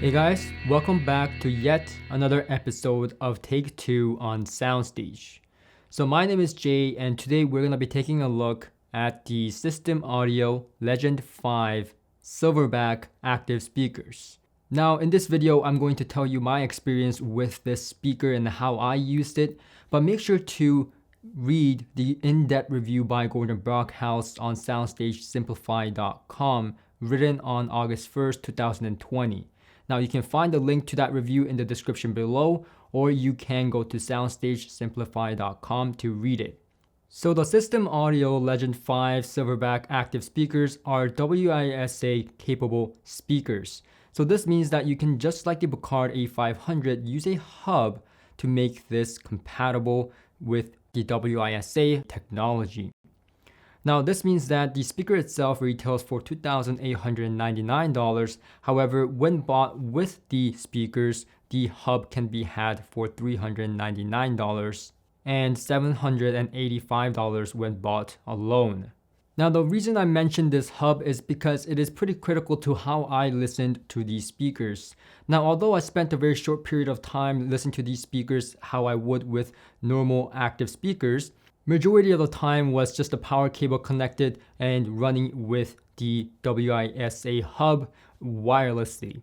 Hey guys, welcome back to yet another episode of Take 2 on SoundStage. So my name is Jay and today we're going to be taking a look at the System Audio Legend 5 Silverback active speakers. Now in this video, I'm going to tell you my experience with this speaker and how I used it, but make sure to read the in-depth review by Gordon Brockhouse on SoundStageSimplifi.com written on August 1st, 2020. Now you can find the link to that review in the description below, or you can go to SoundStageSimplifi.com to read it. So the System Audio Legend 5 Silverback active speakers are WISA capable speakers. So this means that you can, just like the Bucard A500, use a hub to make this compatible with the WISA technology. Now this means that the speaker itself retails for $2,899. However, when bought with the speakers, the hub can be had for $399 and $785 when bought alone. Now the reason I mentioned this hub is because it is pretty critical to how I listened to these speakers. Now although I spent a very short period of time listening to these speakers how I would with normal active speakers, majority of the time was just a power cable connected and running with the WISA hub wirelessly.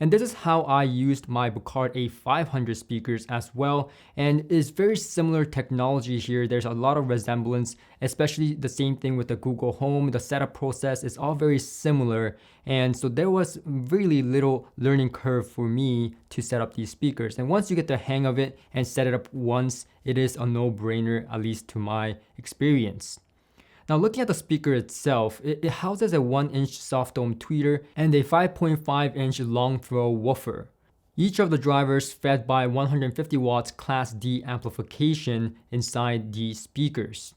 And this is how I used my Bucard A500 speakers as well, and it's very similar technology here. There's a lot of resemblance, especially the same thing with the Google Home. The setup process is all very similar, and so there was really little learning curve for me to set up these speakers. And once you get the hang of it and set it up once, it is a no-brainer, at least to my experience. Now looking at the speaker itself, it houses a 1-inch soft dome tweeter and a 5.5-inch long throw woofer. Each of the drivers fed by 150 watts Class D amplification inside the speakers.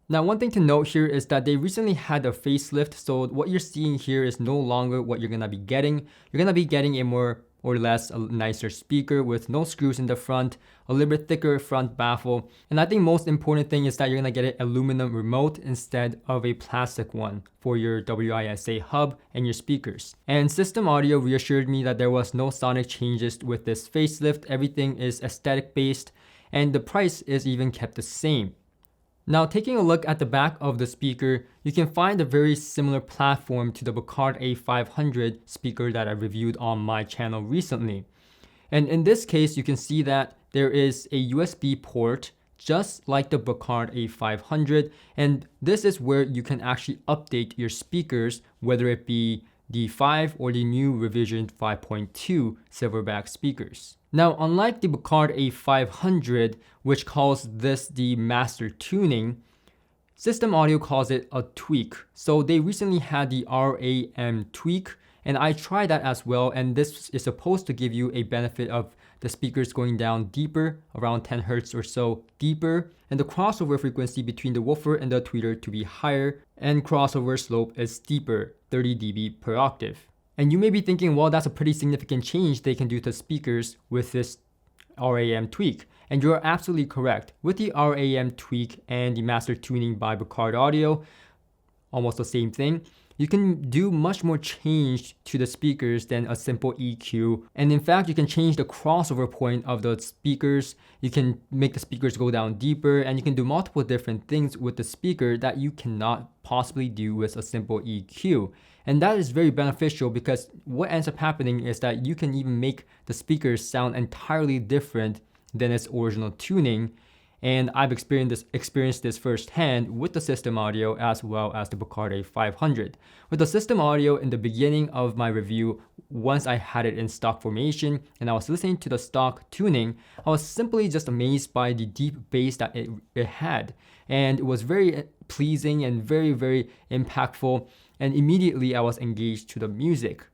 Now one thing to note here is that they recently had a facelift, so what you're seeing here is no longer what you're going to be getting. You're going to be getting a more or less a nicer speaker with no screws in the front, a little bit thicker front baffle, and I think most important thing is that you're gonna get an aluminum remote instead of a plastic one for your WISA hub and your speakers. And System Audio reassured me that there was no sonic changes with this facelift. Everything is aesthetic based and the price is even kept the same. Now taking a look at the back of the speaker, you can find a very similar platform to the Bucard A500 speaker that I reviewed on my channel recently. And in this case, you can see that there is a USB port just like the Bucard A500, and this is where you can actually update your speakers, whether it be the 5 or the new revision 5.2 Silverback speakers. Now, unlike the Bucard A500, which calls this the master tuning, System Audio calls it a tweak. So they recently had the RAM tweak, and I tried that as well, and this is supposed to give you a benefit of the speakers going down deeper, around 10 Hz or so deeper, and the crossover frequency between the woofer and the tweeter to be higher, and crossover slope is steeper, 30 dB per octave. And you may be thinking, well, that's a pretty significant change they can do to speakers with this RAM tweak. And you're absolutely correct. With the RAM tweak and the master tuning by Bucard Audio, almost the same thing, you can do much more change to the speakers than a simple EQ. And in fact, you can change the crossover point of the speakers. You can make the speakers go down deeper, and you can do multiple different things with the speaker that you cannot possibly do with a simple EQ. And that is very beneficial because what ends up happening is that you can even make the speakers sound entirely different than its original tuning. And I've experienced this firsthand with the System Audio as well as the Bucard A500. With the System Audio, in the beginning of my review, once I had it in stock formation and I was listening to the stock tuning, I was simply just amazed by the deep bass that it had. And it was very pleasing and very, very impactful. And immediately I was engaged to the music.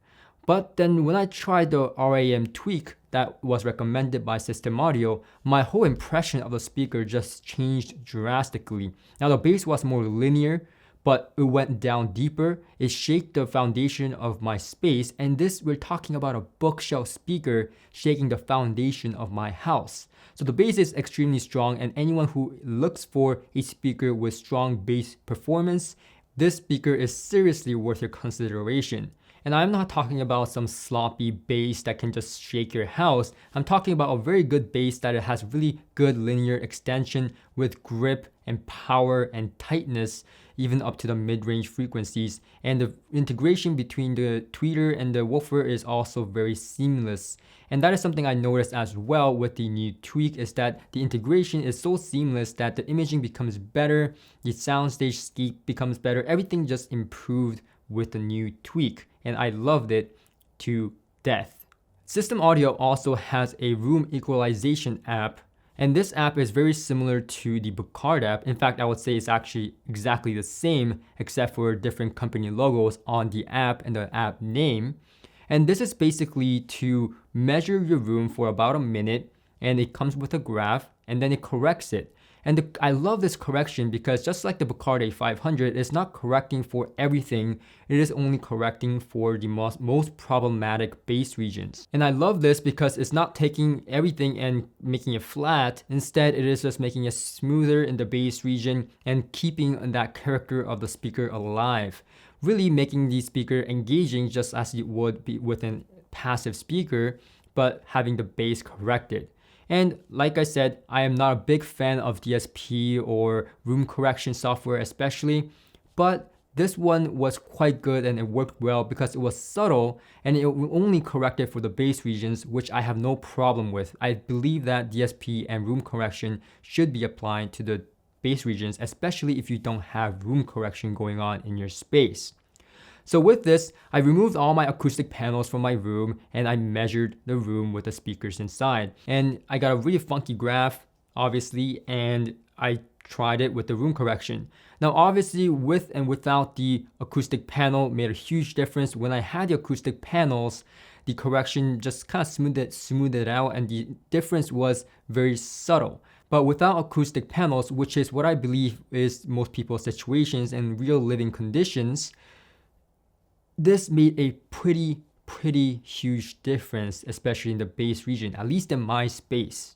But then when I tried the RAM tweak that was recommended by System Audio, my whole impression of the speaker just changed drastically. Now the bass was more linear, but it went down deeper. It shaked the foundation of my space, and this, we're talking about a bookshelf speaker shaking the foundation of my house. So the bass is extremely strong, and anyone who looks for a speaker with strong bass performance, this speaker is seriously worth your consideration. And I'm not talking about some sloppy bass that can just shake your house. I'm talking about a very good bass that it has really good linear extension with grip and power and tightness, even up to the mid-range frequencies. And the integration between the tweeter and the woofer is also very seamless. And that is something I noticed as well with the new tweak, is that the integration is so seamless that the imaging becomes better, the SoundStage scape becomes better, everything just improved with the new tweak. And I loved it to death. System Audio also has a room equalization app, and this app is very similar to the Bucard app. In fact, I would say it's actually exactly the same, except for different company logos on the app and the app name. And this is basically to measure your room for about a minute, and it comes with a graph, and then it corrects it. And I love this correction because just like the Bucard A500, it's not correcting for everything. It is only correcting for the most problematic bass regions. And I love this because it's not taking everything and making it flat. Instead, it is just making it smoother in the bass region and keeping that character of the speaker alive. Really making the speaker engaging just as it would be with a passive speaker, but having the bass corrected. And like I said, I am not a big fan of DSP or room correction software especially, but this one was quite good and it worked well because it was subtle and it only corrected for the bass regions, which I have no problem with. I believe that DSP and room correction should be applied to the bass regions, especially if you don't have room correction going on in your space. So with this, I removed all my acoustic panels from my room and I measured the room with the speakers inside. And I got a really funky graph, obviously, and I tried it with the room correction. Now, obviously, with and without the acoustic panel made a huge difference. When I had the acoustic panels, the correction just kind of smoothed it out, and the difference was very subtle. But without acoustic panels, which is what I believe is most people's situations and real living conditions, this made a pretty huge difference, especially in the bass region, at least in my space.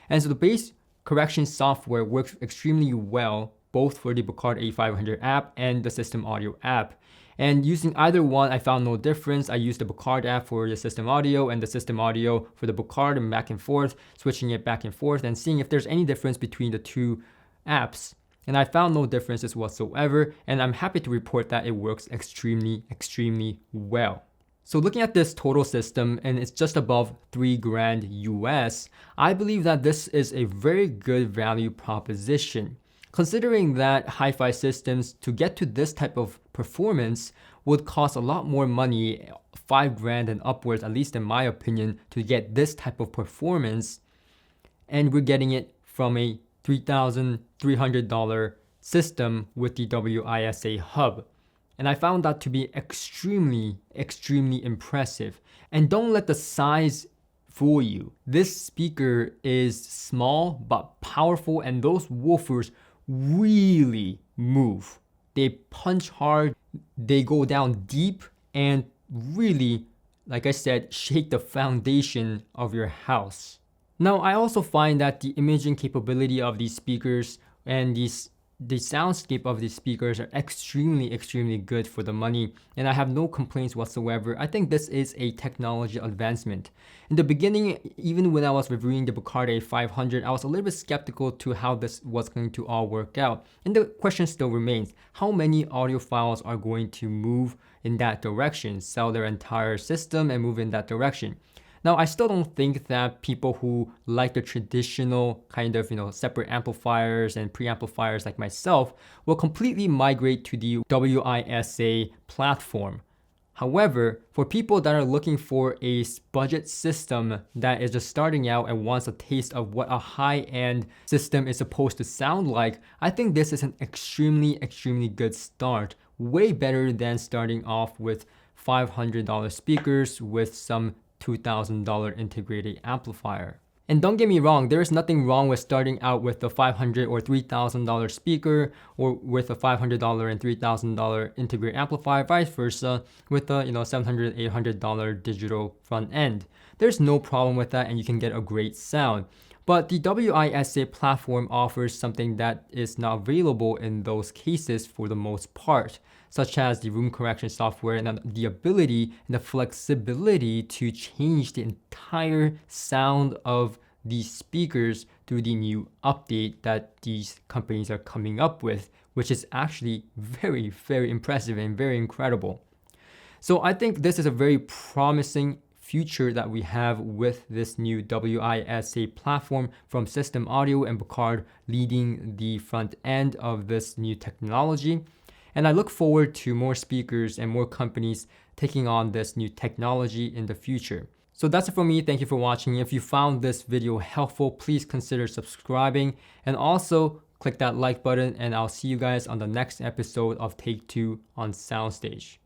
And so the bass correction software works extremely well, both for the Bucard A500 app and the System Audio app. And using either one, I found no difference. I used the Bucard app for the System Audio and the System Audio for the Bucard, and back and forth, switching it back and forth and seeing if there's any difference between the two apps. And I found no differences whatsoever, and I'm happy to report that it works extremely well. So looking at this total system, and it's just above $3,000 US, I believe that this is a very good value proposition. Considering that hi-fi systems, to get to this type of performance, would cost a lot more money, $5,000 and upwards, at least in my opinion, to get this type of performance, and we're getting it from a $3,300 system with the WiSA hub. And I found that to be extremely impressive. And don't let the size fool you. This speaker is small but powerful, and those woofers really move. They punch hard, they go down deep, and really, like I said, shake the foundation of your house. Now, I also find that the imaging capability of these speakers and the soundscape of these speakers are extremely good for the money, and I have no complaints whatsoever. I think this is a technology advancement. In the beginning, even when I was reviewing the Bucard A500, I was a little bit skeptical to how this was going to all work out. And the question still remains, how many audiophiles are going to move in that direction, sell their entire system and move in that direction? Now, I still don't think that people who like the traditional kind of, separate amplifiers and preamplifiers like myself will completely migrate to the WiSA platform. However, for people that are looking for a budget system that is just starting out and wants a taste of what a high-end system is supposed to sound like, I think this is an extremely good start. Way better than starting off with $500 speakers with some $2,000 integrated amplifier. And don't get me wrong, there is nothing wrong with starting out with a $500 or $3,000 speaker, or with a $500 and $3,000 integrated amplifier, vice versa, with a $700, $800 digital front end. There's no problem with that, and you can get a great sound. But the WiSA platform offers something that is not available in those cases for the most part, such as the room correction software and the ability and the flexibility to change the entire sound of these speakers through the new update that these companies are coming up with, which is actually very, very impressive and very incredible. So I think this is a very promising future that we have with this new WiSA platform from systemaudio and Brockhouse leading the front end of this new technology. And I look forward to more speakers and more companies taking on this new technology in the future. So that's it for me. Thank you for watching. If you found this video helpful, please consider subscribing and also click that like button, and I'll see you guys on the next episode of Take 2 on SoundStage.